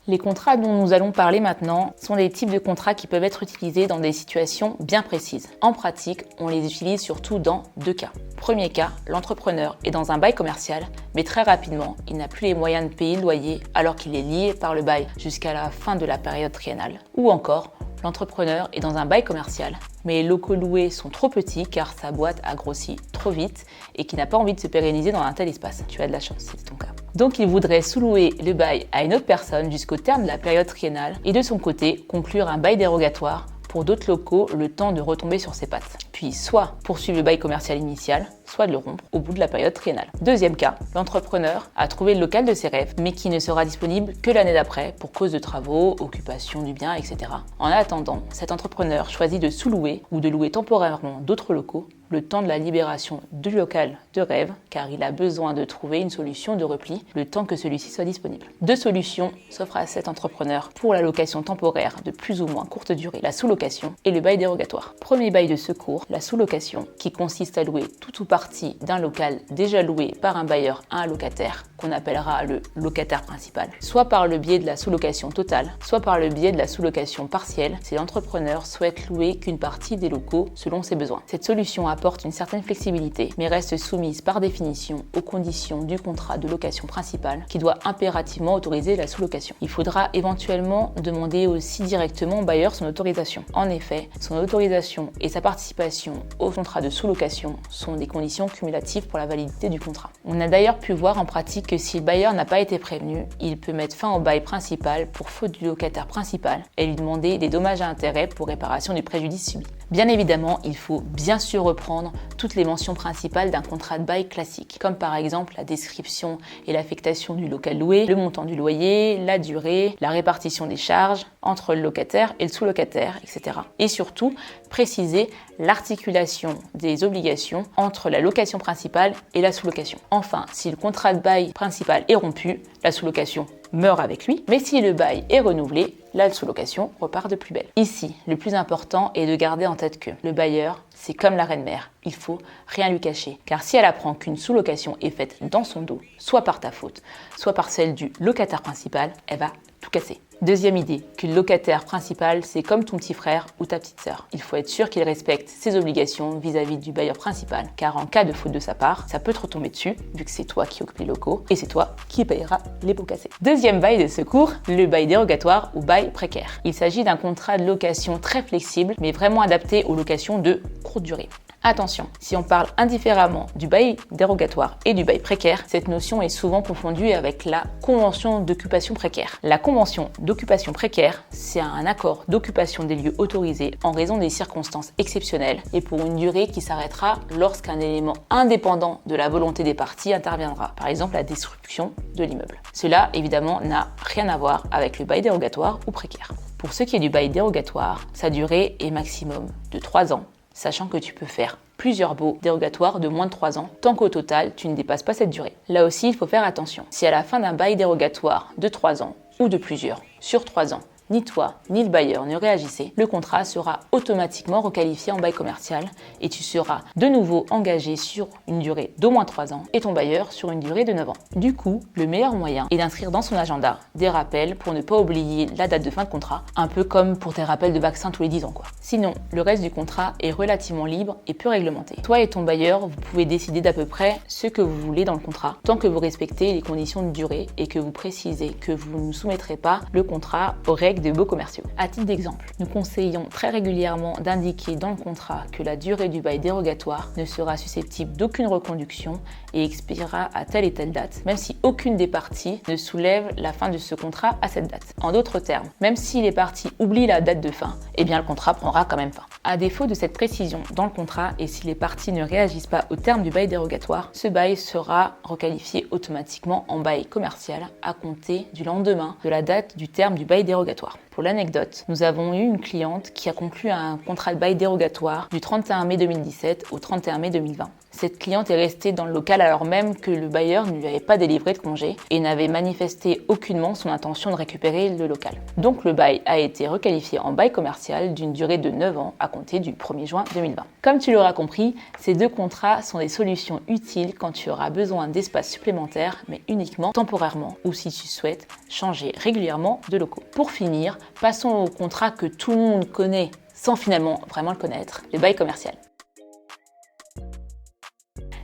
Les contrats dont nous allons parler maintenant sont des types de contrats qui peuvent être utilisés dans des situations bien précises. En pratique, on les utilise surtout dans 2 cas. Premier cas, l'entrepreneur est dans un bail commercial, mais très rapidement, il n'a plus les moyens de payer le loyer alors qu'il est lié par le bail jusqu'à la fin de la période triennale. Ou encore, l'entrepreneur est dans un bail commercial, mais les locaux loués sont trop petits car sa boîte a grossi trop vite et qu'il n'a pas envie de se pérenniser dans un tel espace. Tu as de la chance, c'est ton cas. Donc il voudrait sous-louer le bail à une autre personne jusqu'au terme de la période triennale et de son côté conclure un bail dérogatoire pour d'autres locaux le temps de retomber sur ses pattes. Puis soit poursuivre le bail commercial initial, soit de le rompre au bout de la période triennale. Deuxième cas, l'entrepreneur a trouvé le local de ses rêves, mais qui ne sera disponible que l'année d'après pour cause de travaux, occupation du bien, etc. En attendant, cet entrepreneur choisit de sous-louer ou de louer temporairement d'autres locaux le temps de la libération du local de rêve, car il a besoin de trouver une solution de repli le temps que celui-ci soit disponible. 2 solutions s'offrent à cet entrepreneur pour la location temporaire de plus ou moins courte durée, la sous-location et le bail dérogatoire. Premier bail de secours, la sous-location, qui consiste à louer tout ou partie d'un local déjà loué par un bailleur à un locataire, qu'on appellera le locataire principal, soit par le biais de la sous-location totale, soit par le biais de la sous-location partielle, si l'entrepreneur souhaite louer qu'une partie des locaux selon ses besoins. Cette solution apporte une certaine flexibilité, mais reste soumise par définition aux conditions du contrat de location principale qui doit impérativement autoriser la sous-location. Il faudra éventuellement demander aussi directement au bailleur son autorisation. En effet, son autorisation et sa participation au contrat de sous-location sont des conditions cumulatives pour la validité du contrat. On a d'ailleurs pu voir en pratique que si le bailleur n'a pas été prévenu, il peut mettre fin au bail principal pour faute du locataire principal et lui demander des dommages à intérêts pour réparation du préjudice subi. Bien évidemment, il faut bien sûr reprendre toutes les mentions principales d'un contrat de bail classique, comme par exemple la description et l'affectation du local loué, le montant du loyer, la durée, la répartition des charges entre le locataire et le sous-locataire, etc. Et surtout, préciser l'articulation des obligations entre la location principale et la sous-location. Enfin, si le contrat de bail principal est rompu, la sous-location meurt avec lui, mais si le bail est renouvelé, la sous-location repart de plus belle. Ici, le plus important est de garder en tête que le bailleur, c'est comme la reine-mère, il faut rien lui cacher. Car si elle apprend qu'une sous-location est faite dans son dos, soit par ta faute, soit par celle du locataire principal, elle va tout casser. Deuxième idée, que le locataire principal, c'est comme ton petit frère ou ta petite sœur. Il faut être sûr qu'il respecte ses obligations vis-à-vis du bailleur principal, car en cas de faute de sa part, ça peut te retomber dessus, vu que c'est toi qui occupe les locaux, et c'est toi qui payeras les pots cassés. Deuxième bail de secours, le bail dérogatoire ou bail précaire. Il s'agit d'un contrat de location très flexible, mais vraiment adapté aux locations de courte durée. Attention, si on parle indifféremment du bail dérogatoire et du bail précaire, cette notion est souvent confondue avec la convention d'occupation précaire. La convention d'occupation précaire, c'est un accord d'occupation des lieux autorisés en raison des circonstances exceptionnelles et pour une durée qui s'arrêtera lorsqu'un élément indépendant de la volonté des parties interviendra, par exemple la destruction de l'immeuble. Cela, évidemment, n'a rien à voir avec le bail dérogatoire ou précaire. Pour ce qui est du bail dérogatoire, sa durée est maximum de 3 ans, sachant que tu peux faire plusieurs baux dérogatoires de moins de 3 ans, tant qu'au total, tu ne dépasses pas cette durée. Là aussi, il faut faire attention. Si à la fin d'un bail dérogatoire de 3 ans, ou de plusieurs, sur 3 ans, ni toi, ni le bailleur ne réagissez, le contrat sera automatiquement requalifié en bail commercial et tu seras de nouveau engagé sur une durée d'au moins 3 ans et ton bailleur sur une durée de 9 ans. Du coup, le meilleur moyen est d'inscrire dans son agenda des rappels pour ne pas oublier la date de fin de contrat, un peu comme pour tes rappels de vaccin tous les 10 ans quoi. Sinon, le reste du contrat est relativement libre et peu réglementé. Toi et ton bailleur, vous pouvez décider d'à peu près ce que vous voulez dans le contrat, tant que vous respectez les conditions de durée et que vous précisez que vous ne soumettrez pas le contrat aux règles de baux commerciaux. À titre d'exemple, nous conseillons très régulièrement d'indiquer dans le contrat que la durée du bail dérogatoire ne sera susceptible d'aucune reconduction et expirera à telle et telle date, même si aucune des parties ne soulève la fin de ce contrat à cette date. En d'autres termes, même si les parties oublient la date de fin, eh bien le contrat prendra quand même fin. À défaut de cette précision dans le contrat et si les parties ne réagissent pas au terme du bail dérogatoire, ce bail sera requalifié automatiquement en bail commercial à compter du lendemain de la date du terme du bail dérogatoire. Pour l'anecdote, nous avons eu une cliente qui a conclu un contrat de bail dérogatoire du 31 mai 2017 au 31 mai 2020. Cette cliente est restée dans le local alors même que le bailleur ne lui avait pas délivré de congé et n'avait manifesté aucunement son intention de récupérer le local. Donc le bail a été requalifié en bail commercial d'une durée de 9 ans à compter du 1er juin 2020. Comme tu l'auras compris, ces deux contrats sont des solutions utiles quand tu auras besoin d'espace supplémentaire, mais uniquement temporairement ou si tu souhaites changer régulièrement de locaux. Pour finir, passons au contrat que tout le monde connaît sans finalement vraiment le connaître, le bail commercial.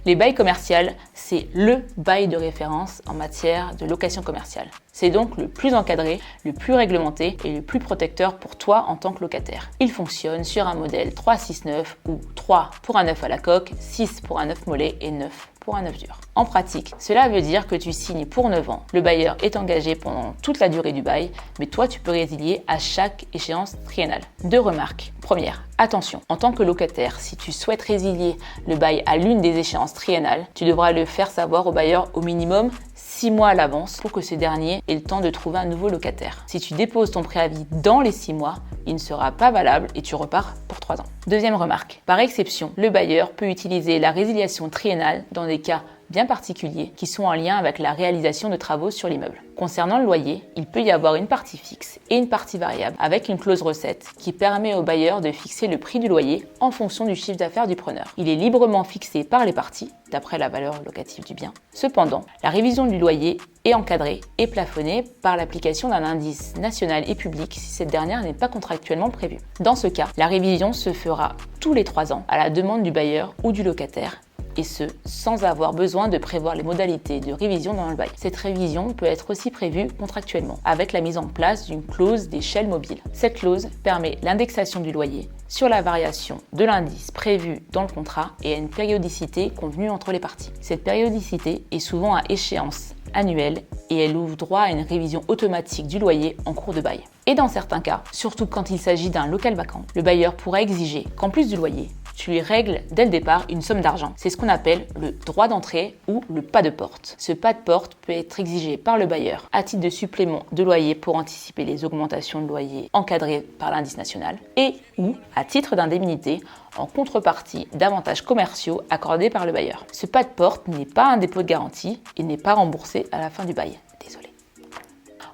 Les bails commerciaux, c'est le bail de référence en matière de location commerciale. C'est donc le plus encadré, le plus réglementé et le plus protecteur pour toi en tant que locataire. Il fonctionne sur un modèle 3-6-9 où 3 pour un œuf à la coque, 6 pour un œuf mollet et 9 pour un œuf dur. En pratique, cela veut dire que tu signes pour 9 ans. Le bailleur est engagé pendant toute la durée du bail, mais toi tu peux résilier à chaque échéance triennale. 2 remarques. Première, attention, en tant que locataire, si tu souhaites résilier le bail à l'une des échéances triennales, tu devras le faire savoir au bailleur au minimum 6 mois à l'avance pour que ce dernier ait le temps de trouver un nouveau locataire. Si tu déposes ton préavis dans les 6 mois, il ne sera pas valable et tu repars pour 3 ans. Deuxième remarque, par exception, le bailleur peut utiliser la résiliation triennale dans des cas bien particuliers qui sont en lien avec la réalisation de travaux sur l'immeuble. Concernant le loyer, il peut y avoir une partie fixe et une partie variable avec une clause recette qui permet au bailleur de fixer le prix du loyer en fonction du chiffre d'affaires du preneur. Il est librement fixé par les parties d'après la valeur locative du bien. Cependant, la révision du loyer est encadrée et plafonnée par l'application d'un indice national et public si cette dernière n'est pas contractuellement prévue. Dans ce cas, la révision se fera tous les 3 ans à la demande du bailleur ou du locataire, et ce, sans avoir besoin de prévoir les modalités de révision dans le bail. Cette révision peut être aussi prévue contractuellement, avec la mise en place d'une clause d'échelle mobile. Cette clause permet l'indexation du loyer sur la variation de l'indice prévu dans le contrat et à une périodicité convenue entre les parties. Cette périodicité est souvent à échéance annuelle et elle ouvre droit à une révision automatique du loyer en cours de bail. Et dans certains cas, surtout quand il s'agit d'un local vacant, le bailleur pourra exiger qu'en plus du loyer, tu lui règles dès le départ une somme d'argent. C'est ce qu'on appelle le droit d'entrée ou le pas de porte. Ce pas de porte peut être exigé par le bailleur à titre de supplément de loyer pour anticiper les augmentations de loyer encadrées par l'indice national et ou à titre d'indemnité en contrepartie d'avantages commerciaux accordés par le bailleur. Ce pas de porte n'est pas un dépôt de garantie et n'est pas remboursé à la fin du bail. Désolé.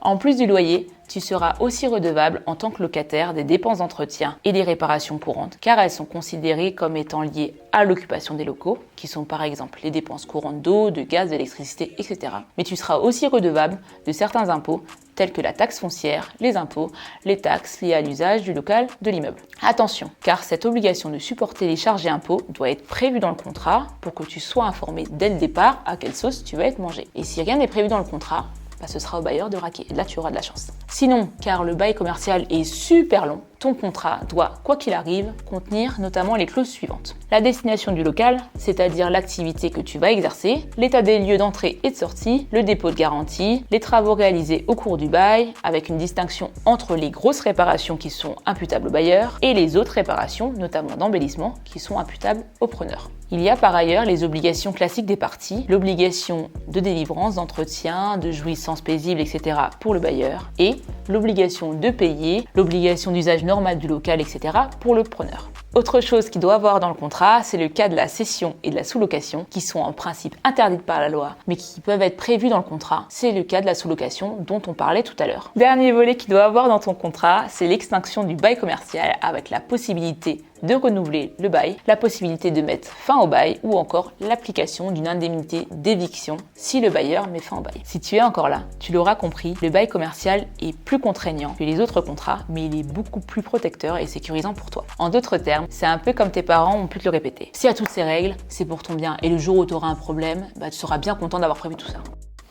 En plus du loyer, tu seras aussi redevable en tant que locataire des dépenses d'entretien et des réparations courantes, car elles sont considérées comme étant liées à l'occupation des locaux, qui sont par exemple les dépenses courantes d'eau, de gaz, d'électricité, etc. Mais tu seras aussi redevable de certains impôts, tels que la taxe foncière, les impôts, les taxes liées à l'usage du local de l'immeuble. Attention, car cette obligation de supporter les charges et impôts doit être prévue dans le contrat pour que tu sois informé dès le départ à quelle sauce tu vas être mangé. Et si rien n'est prévu dans le contrat, ce sera au bailleur de raquer. Là, tu auras de la chance. Sinon, car le bail commercial est super long, ton contrat doit, quoi qu'il arrive, contenir notamment les clauses suivantes. La destination du local, c'est-à-dire l'activité que tu vas exercer, l'état des lieux d'entrée et de sortie, le dépôt de garantie, les travaux réalisés au cours du bail, avec une distinction entre les grosses réparations qui sont imputables au bailleur et les autres réparations, notamment d'embellissement, qui sont imputables au preneur. Il y a par ailleurs les obligations classiques des parties, l'obligation de délivrance, d'entretien, de jouissance paisible, etc. pour le bailleur et l'obligation de payer, l'obligation d'usage normal du local, etc. pour le preneur. Autre chose qu'il doit avoir dans le contrat, c'est le cas de la cession et de la sous-location qui sont en principe interdites par la loi mais qui peuvent être prévues dans le contrat. C'est le cas de la sous-location dont on parlait tout à l'heure. Dernier volet qu'il doit avoir dans ton contrat, c'est l'extinction du bail commercial avec la possibilité de renouveler le bail, la possibilité de mettre fin au bail ou encore l'application d'une indemnité d'éviction si le bailleur met fin au bail. Si tu es encore là, tu l'auras compris, le bail commercial est plus contraignant que les autres contrats, mais il est beaucoup plus protecteur et sécurisant pour toi. En d'autres termes, c'est un peu comme tes parents ont pu te le répéter. Si à toutes ces règles, c'est pour ton bien et le jour où tu auras un problème, tu seras bien content d'avoir prévu tout ça.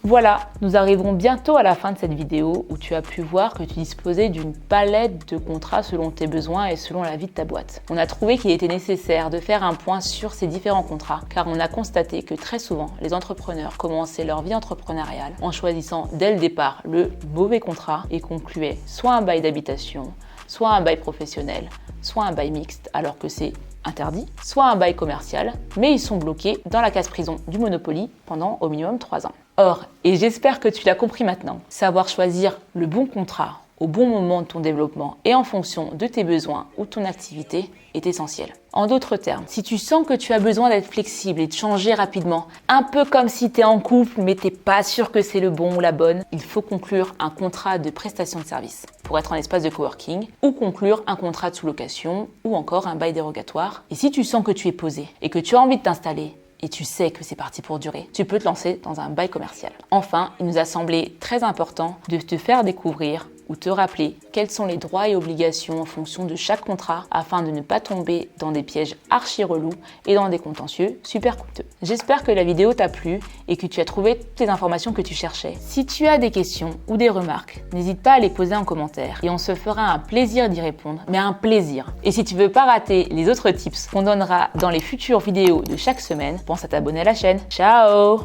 Voilà, nous arriverons bientôt à la fin de cette vidéo où tu as pu voir que tu disposais d'une palette de contrats selon tes besoins et selon la vie de ta boîte. On a trouvé qu'il était nécessaire de faire un point sur ces différents contrats car on a constaté que très souvent, les entrepreneurs commençaient leur vie entrepreneuriale en choisissant dès le départ le mauvais contrat et concluaient soit un bail d'habitation, soit un bail professionnel, soit un bail mixte alors que c'est interdit, soit un bail commercial, mais ils sont bloqués dans la case prison du Monopoly pendant au minimum 3 ans. Or, et j'espère que tu l'as compris maintenant, savoir choisir le bon contrat au bon moment de ton développement et en fonction de tes besoins ou de ton activité est essentiel. En d'autres termes, si tu sens que tu as besoin d'être flexible et de changer rapidement, un peu comme si tu es en couple mais t'es pas sûr que c'est le bon ou la bonne, il faut conclure un contrat de prestation de service pour être en espace de coworking ou conclure un contrat de sous-location ou encore un bail dérogatoire. Et si tu sens que tu es posé et que tu as envie de t'installer, et tu sais que c'est parti pour durer, tu peux te lancer dans un bail commercial. Enfin, il nous a semblé très important de te faire découvrir ou te rappeler quels sont les droits et obligations en fonction de chaque contrat afin de ne pas tomber dans des pièges archi relous et dans des contentieux super coûteux. J'espère que la vidéo t'a plu et que tu as trouvé toutes les informations que tu cherchais. Si tu as des questions ou des remarques, n'hésite pas à les poser en commentaire et on se fera un plaisir d'y répondre, mais un plaisir. Et si tu veux pas rater les autres tips qu'on donnera dans les futures vidéos de chaque semaine, pense à t'abonner à la chaîne. Ciao!